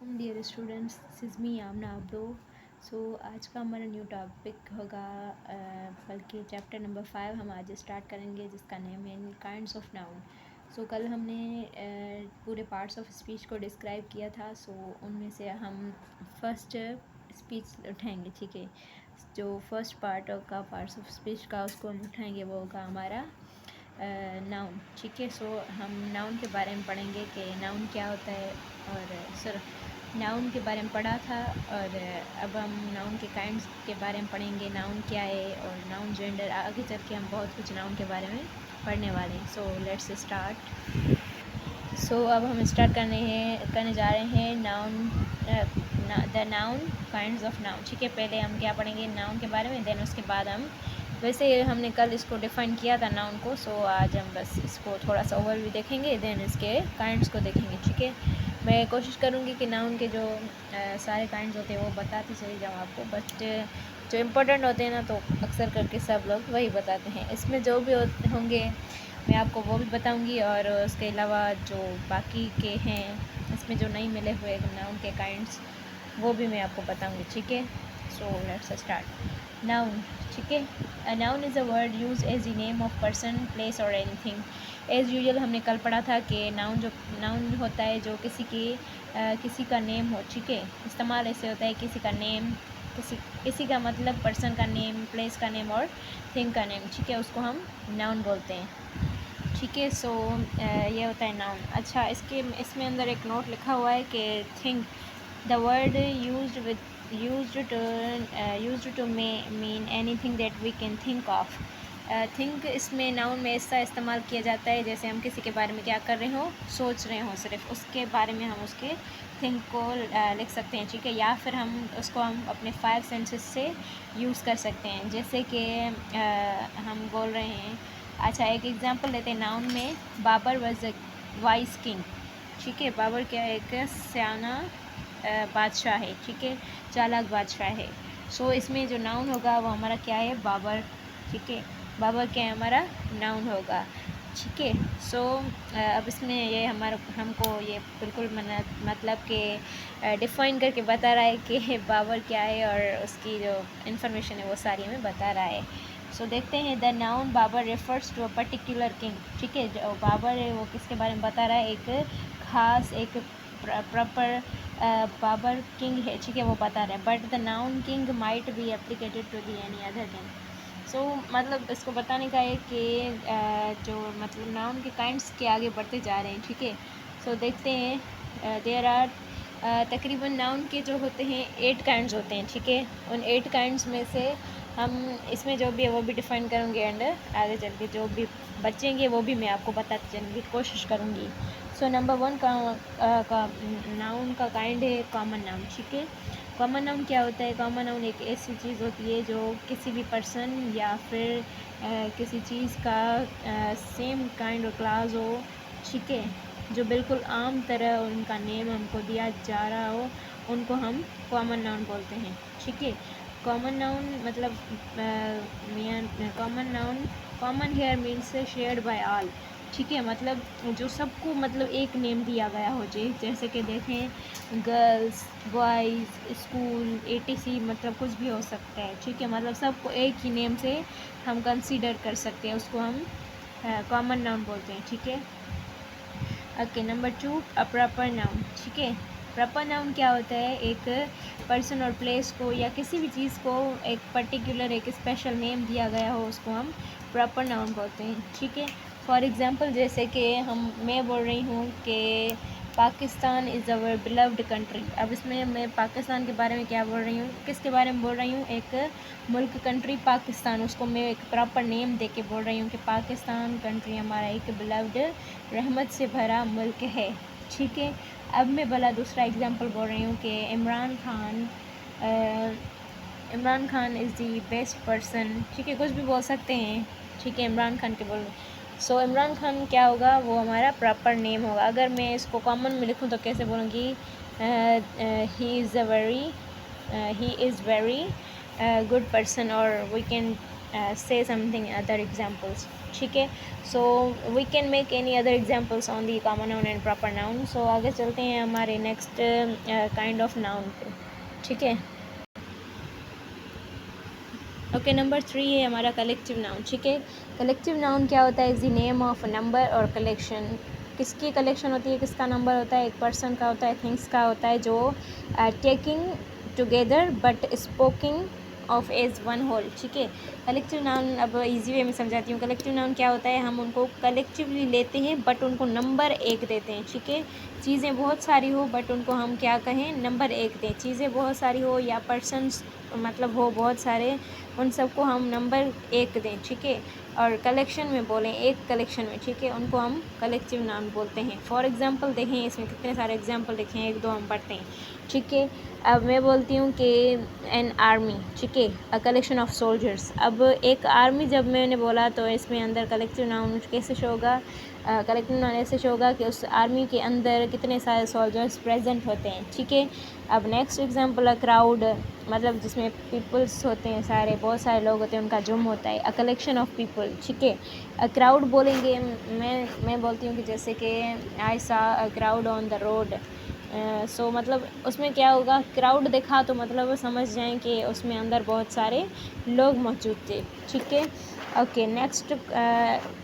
Dear students, this is me Amna Abdo. So आज का हमारा न्यू टॉपिक होगा, बल्कि चैप्टर नंबर 5 हम आज स्टार्ट करेंगे, जिसका नेम है काइंड्स ऑफ नाउन। सो कल हमने पूरे पार्ट्स ऑफ स्पीच को डिस्क्राइब किया था। सो उनमें से हम फर्स्ट स्पीच उठाएंगे, ठीक है। जो फर्स्ट पार्ट का पार्ट्स ऑफ स्पीच का उसको हम उठाएंगे, वो होगा हमारा नाउन, ठीक है। सो हम नाउन के बारे में पढ़ेंगे कि नाउन क्या होता है, और सिर्फ नाउन के बारे में पढ़ा था, और अब हम नाउन के काइंड्स के बारे में पढ़ेंगे, नाउन क्या है और नाउन जेंडर। आगे चल के हम बहुत कुछ नाउन के बारे में पढ़ने वाले हैं। So let's start. सो अब हम स्टार्ट करने जा रहे हैं noun, the noun kinds of noun, ठीक है। पहले हम क्या पढ़ेंगे नाउन के बारे में, देन उसके बाद हम, वैसे हमने कल इसको डिफ़ाइन किया था नाउन को। सो आज हम बस इसको थोड़ा सा ओवरव्यू देखेंगे, देन इसके काइंड्स को देखेंगे, ठीक है। मैं कोशिश करूँगी कि नाउन के जो सारे काइंड्स होते हैं वो बताती चली जाऊँ आपको, बट जो इम्पोर्टेंट होते हैं ना, तो अक्सर करके सब लोग वही बताते हैं। इसमें जो भी होंगे मैं आपको वो भी बताऊंगी, और उसके अलावा जो बाकी के हैं इसमें जो नहीं मिले हुए नाउन के काइंड्स, वो भी मैं आपको बताऊंगी, ठीक है। So let's start. नाउन, ठीक है। Noun is a word use as the name of person, place और एनीथिंग। एज़ यूजुअल हमने कल पढ़ा था कि नाउन होता है जो किसी का नेम हो, ठीक है। इस्तेमाल ऐसे होता है किसी का नेम, किसी का मतलब पर्सन का नेम, प्लेस का नेम और थिंग का नेम, ठीक है, उसको हम नाउन बोलते हैं, ठीक है। सो ये होता है नाउन। अच्छा, इसमें अंदर एक नोट लिखा हुआ है कि think, the word used to mean anything that we can think of. Think इसमें नाउन में ऐसा इस्तेमाल किया जाता है जैसे हम किसी के बारे में क्या कर रहे हो, सोच रहे हो, सिर्फ उसके बारे में हम उसके थिंक को लिख सकते हैं, ठीक है। या फिर हम अपने 5 सेंसेस से यूज़ कर सकते हैं, जैसे कि हम बोल रहे हैं। अच्छा, एक एग्जांपल लेते हैं नाउन में। Babur was a wise king, ठीक है। बाबर क्या है, एक सियाना बादशाह है, ठीक है, चालाक बादशाह है। सो इसमें जो नाउन होगा वो हमारा क्या है, बाबर, ठीक है। बाबर क्या है, हमारा नाउन होगा, ठीक है। सो अब इसमें ये हमको ये बिल्कुल मतलब कि डिफ़ाइन करके बता रहा है कि बाबर क्या है, और उसकी जो इन्फॉर्मेशन है वो सारी हमें बता रहा है। सो देखते हैं। The noun Babur refers to a particular king, ठीक है। जो बाबर है वो किसके बारे में बता रहा है, एक खास, एक प्रॉपर बाबर किंग है, ठीक है, वो बता रहे हैं। But the noun king might be applicated to the any other king. So मतलब इसको बताने का है कि जो मतलब नाउन के काइंड्स के आगे बढ़ते जा रहे हैं, ठीक है। सो देखते हैं। देयर आर तकरीबन नाउन के जो होते हैं 8 काइंड्स होते हैं, ठीक है। उन 8 काइंड्स में से हम इसमें जो भी है वो भी डिफ़ाइन करूँगी, एंड आगे चल के जो भी बचेंगे वो भी मैं आपको बताती चलने की कोशिश करूँगी। सो नंबर 1 का नाउन का काइंड है कॉमन नाउन, ठीक है। कॉमन नाउन क्या होता है, कॉमन नाउन एक ऐसी चीज़ होती है जो किसी भी पर्सन या फिर किसी चीज़ का सेम काइंड और क्लास हो, ठीक है, जो बिल्कुल आम तरह उनका नेम हमको दिया जा रहा हो, उनको हम कॉमन नाउन बोलते हैं, ठीक है। कॉमन नाउन मतलब common here means shared by all, ठीक है। मतलब जो सबको मतलब एक नेम दिया गया हो, जैसे कि देखें गर्ल्स, बॉयज़, स्कूल, एटीसी, मतलब कुछ भी हो सकता है, ठीक है। मतलब सबको एक ही नेम से हम कंसीडर कर सकते हैं, उसको हम कॉमन नाउन बोलते हैं, ठीक है। Okay, number 2 a proper noun, ठीक है। प्रॉपर नाउन क्या होता है, एक पर्सन और प्लेस को या किसी भी चीज़ को एक पर्टिकुलर एक स्पेशल नेम दिया गया हो, उसको हम प्रॉपर नाउन बोलते हैं, ठीक है। फॉर एग्ज़ाम्पल जैसे कि मैं बोल रही हूँ कि Pakistan is our beloved country. अब इसमें मैं पाकिस्तान के बारे में क्या बोल रही हूँ, किसके बारे में बोल रही हूँ, एक मुल्क, कंट्री पाकिस्तान, उसको मैं एक प्रॉपर नेम दे के बोल रही हूँ कि पाकिस्तान कंट्री हमारा एक बिलव्ड, रहमत से भरा मुल्क है, ठीक है। अब मैं भला दूसरा एग्जांपल बोल रही हूँ कि Imran Khan is the best person, ठीक है, कुछ भी बोल सकते हैं, ठीक है। इमरान खान के बोल, सो इमरान खान क्या होगा, वो हमारा प्रॉपर नेम होगा। अगर मैं इसको कॉमन में लिखूँ तो कैसे बोलूँगी, he is very good person, और we can say something other examples, ठीक है। So we can make any other examples on the common noun and proper noun. So आगे चलते हैं हमारे नेक्स्ट काइंड ऑफ नाउन पे, ठीक है। ओके, नंबर 3 है हमारा कलेक्टिव नाउन, ठीक है। कलेक्टिव नाउन क्या होता है? Is the name of number और कलेक्शन। किसकी कलेक्शन होती है, किसका नंबर होता है? एक पर्सन का होता है, थिंग्स का होता है, जो taking together but speaking of as one whole, ठीक है। कलेक्टिव नाउन अब इजी वे में समझाती हूँ। कलेक्टिव नाउन क्या होता है? हम उनको कलेक्टिवली लेते हैं बट उनको नंबर एक देते हैं, ठीक है। चीज़ें बहुत सारी हो बट उनको हम क्या कहें? नंबर एक दें। चीज़ें बहुत सारी हो या पर्सन्स मतलब हो बहुत सारे, उन सबको हम नंबर एक दें, ठीक है। और कलेक्शन में बोलें, एक कलेक्शन में, ठीक है, उनको हम कलेक्टिव नाउन बोलते हैं। फॉर एग्जांपल देखें, इसमें कितने सारे एग्जांपल देखें, एक दो हम पढ़ते हैं, ठीक है। अब मैं बोलती हूँ कि एन आर्मी, ठीक है, अ कलेक्शन ऑफ सोल्जर्स। अब एक आर्मी जब मैंने बोला तो इसमें अंदर कलेक्टिव नाउन कैसे शो होगा? कलेक्टिव नाउन ऐसे शो होगा कि उस आर्मी के अंदर कितने सारे सोल्जर्स प्रेजेंट होते हैं, ठीक है। अब नेक्स्ट एग्जांपल, अ क्राउड, मतलब जिसमें पीपल्स होते हैं, सारे बहुत सारे लोग होते हैं, उनका जुम होता है। अ कलेक्शन ऑफ पीपल, ठीक है। अ क्राउड बोलेंगे, मैं बोलती हूँ कि जैसे कि I saw a crowd on the road. So मतलब उसमें क्या होगा? क्राउड देखा तो मतलब समझ जाएं कि उसमें अंदर बहुत सारे लोग मौजूद थे, ठीक है। Okay, next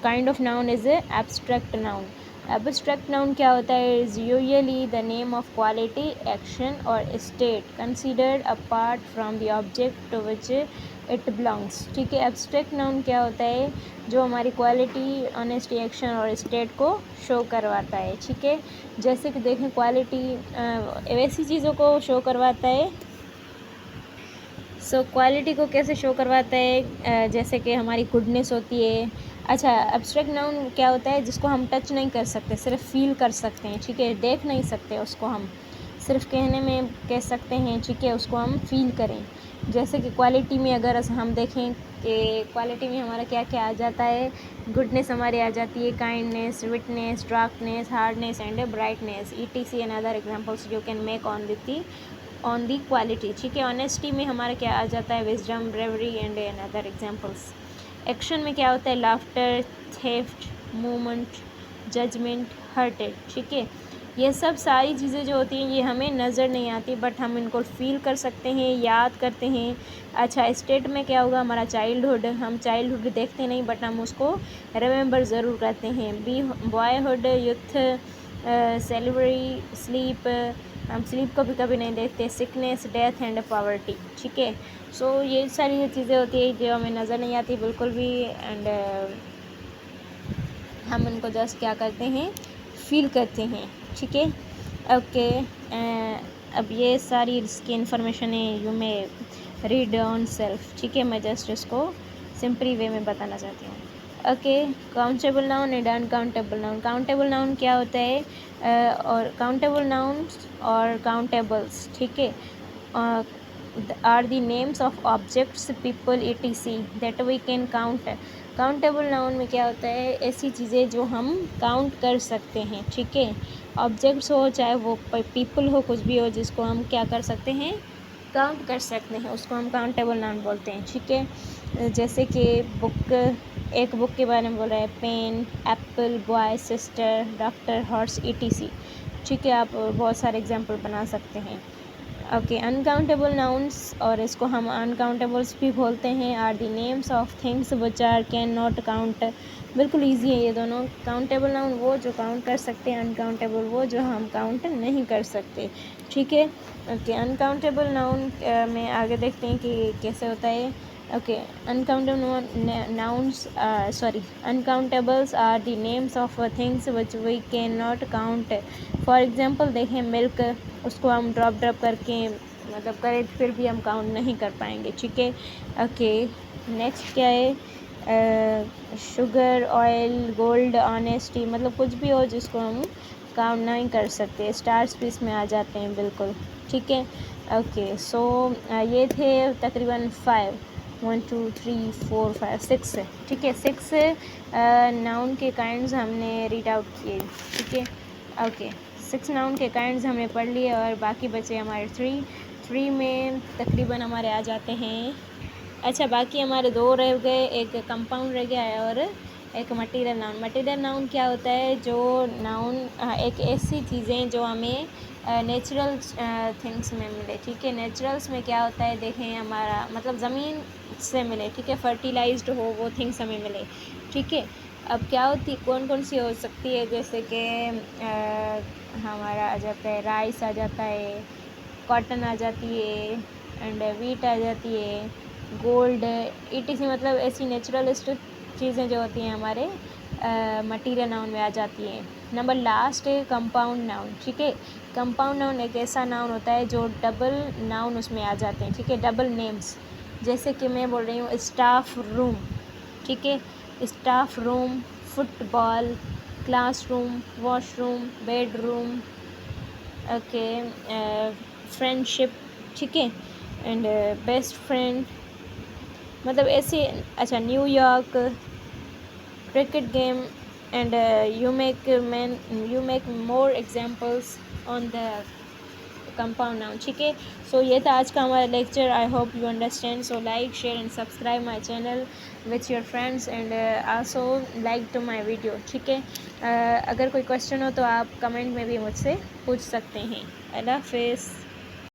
kind of noun is abstract noun. Abstract noun क्या होता है? Is usually the name of quality, action और state considered apart from the object to which it belongs, ठीक है। एब्स्ट्रैक्ट नाउन क्या होता है? जो हमारी क्वालिटी, ऑनेस्टी, एक्शन और स्टेट को शो करवाता है, ठीक है। जैसे कि देखें, क्वालिटी वैसी चीज़ों को शो करवाता है। सो क्वालिटी को कैसे शो करवाता है? जैसे कि हमारी गुडनेस होती है। अच्छा, एब्स्ट्रैक्ट नाउन क्या होता है? जिसको हम टच नहीं कर सकते, सिर्फ फील कर सकते हैं, ठीक है। देख नहीं सकते उसको, हम सिर्फ कहने में कह सकते हैं, ठीक है, उसको हम फील करें। जैसे कि क्वालिटी में अगर हम देखें कि क्वालिटी में हमारा क्या क्या आ जाता है? गुडनेस हमारी आ जाती है, kindness, witness, darkness, hardness and brightness, ETC and other examples you can make on the quality, ठीक है। ऑनेस्टी में हमारा क्या आ जाता है? Wisdom, bravery and other examples. Action में क्या होता है? Laughter, theft, movement, judgement, hurted, ठीक है। ये सब सारी चीज़ें जो होती हैं ये हमें नज़र नहीं आती बट हम इनको फील कर सकते हैं, याद करते हैं। अच्छा, स्टेट में क्या होगा? हमारा चाइल्डहुड, हम चाइल्डहुड देखते नहीं बट हम उसको रिमेंबर ज़रूर करते हैं। बॉयहुड, यूथ, सेलिवरी, स्लीप, हम स्लीप को भी कभी नहीं देखते। सिकनेस, डेथ एंड पॉवर्टी, ठीक है। सो ये सारी चीज़ें होती है जो हमें नज़र नहीं आती बिल्कुल भी, एंड हम उनको जस्ट क्या करते हैं? फील करते हैं, ठीक है। ओके, अब ये सारी इसकी इन्फॉर्मेशन है, यू में रीड ऑन सेल्फ, ठीक है। मैं जस्ट इसको सिंपली वे में बताना चाहती हूँ। Okay, countable noun and uncountable noun. Countable noun क्या होता है? और काउंटेबल नाउन्स और काउंटेबल्स, ठीक है, are the names of objects, people, ETC that we can count. Countable noun में क्या होता है? ऐसी चीज़ें जो हम काउंट कर सकते हैं, ठीक है। ऑब्जेक्ट्स हो, चाहे वो पीपल हो, कुछ भी हो, जिसको हम क्या कर सकते हैं? काउंट कर सकते हैं, उसको हम काउंटेबल नाउन बोलते हैं, ठीक है। जैसे कि बुक, एक बुक के बारे में बोल रहा है, pen, apple, boy, sister, doctor, horse, ETC, ठीक है। आप बहुत सारे एग्जाम्पल बना सकते हैं। ओके, अनकाउंटेबल नाउन्स, और इसको हम अनकाउंटेबल्स भी बोलते हैं, are the names of things which are can not count. बिल्कुल ईजी है ये दोनों। काउंटेबल नाउन वो जो काउंट कर सकते हैं, अनकाउंटेबल वो जो हम काउंट नहीं कर सकते, ठीक है। ओके, अनकाउंटेबल नाउन में आगे देखते हैं कि कैसे होता है। Okay, uncountable nouns uncountables are the names of things which we can not count. For example देखें, मिल्क, उसको हम ड्रॉप करके मतलब करें फिर भी हम काउंट नहीं कर पाएंगे, ठीक है। ओके, नेक्स्ट क्या है? शुगर, ऑयल, गोल्ड, ऑनेस्टी, मतलब कुछ भी हो जिसको हम काउंट नहीं कर सकते। स्टार्स भी इसमें आ जाते हैं, बिल्कुल, ठीक है। ओके, सो ये थे तकरीबन 6, ठीक है। 6 नाउन के काइंड्स हमने रीड आउट किए, ठीक है। ओके, 6 नाउन के काइंड्स हमने पढ़ लिए और बाकी बचे हमारे 3 में तकरीबन हमारे आ जाते हैं। अच्छा, बाकी हमारे 2 रह गए, एक कंपाउंड रह गया है और एक मटीरियल नाउन क्या होता है, जो नाउन एक ऐसी चीज़ें जो हमें नेचुरल थिंग्स में मिले, ठीक है। नेचुरल्स में क्या होता है, देखें हमारा मतलब ज़मीन से मिले, ठीक है, फर्टिलाइज्ड हो वो थिंग्स हमें मिले, ठीक है। अब क्या होती, कौन कौन सी हो सकती है, जैसे कि हमारा आ जाता है राइस आ जाता है, कॉटन आ जाती है, एंड वीट आ जाती है, गोल्ड, ETC, मतलब ऐसी नेचुरलिस्ट चीज़ें जो होती हैं हमारे मटीरियल नाउन में आ जाती हैं। नंबर लास्ट है कंपाउंड नाउन, ठीक है। कंपाउंड नाउन एक ऐसा नाउन होता है जो डबल नाउन उसमें आ जाते हैं, ठीक है, डबल नेम्स। जैसे कि मैं बोल रही हूँ स्टाफ रूम, ठीक है, staff room, football, classroom, washroom, bedroom, okay, friendship, ठीक है, एंड बेस्ट फ्रेंड, मतलब ऐसे। अच्छा, New York, cricket game, and you make more examples on the compound noun, ठीक है। सो ये था आज का हमारा lecture. I hope you understand. So like, share and subscribe my channel with your friends, and also like to my video, ठीक है। अगर कोई क्वेश्चन हो तो आप कमेंट में भी मुझसे पूछ सकते हैं। अल्लाह हाफिज़।